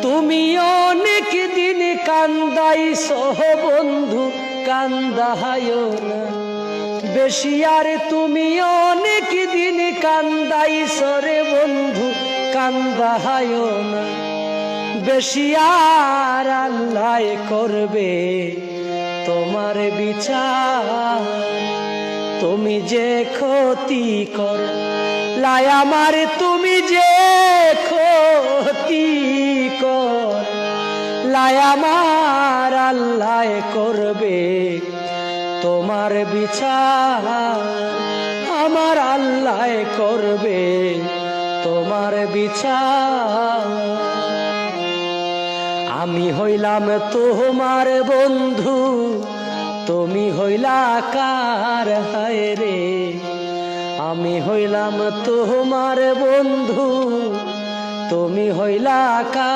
তুমি অনেক দিন কান্দাইছো বন্ধু, কান্দাহায়ো না বেশি আর। তুমি অনেক দিন কান্দাইছো রে বন্ধু, কান্দাহায়ো না বেশি আর। আল্লাহ করবে তোমার বিচার। তুমি যে ক্ষতি কর লাই আমার, তুমি যে ক্ষতি কর লাই আমার, আল্লাহ করবে তোমার বিচার। আমার আল্লাহ করবে তোমার বিচার। আমি হইলাম তোমার বন্ধু, তুমি হইলা কার হায় রে। আমি হইলাম তোমার বন্ধু, তুমি হইলা কার।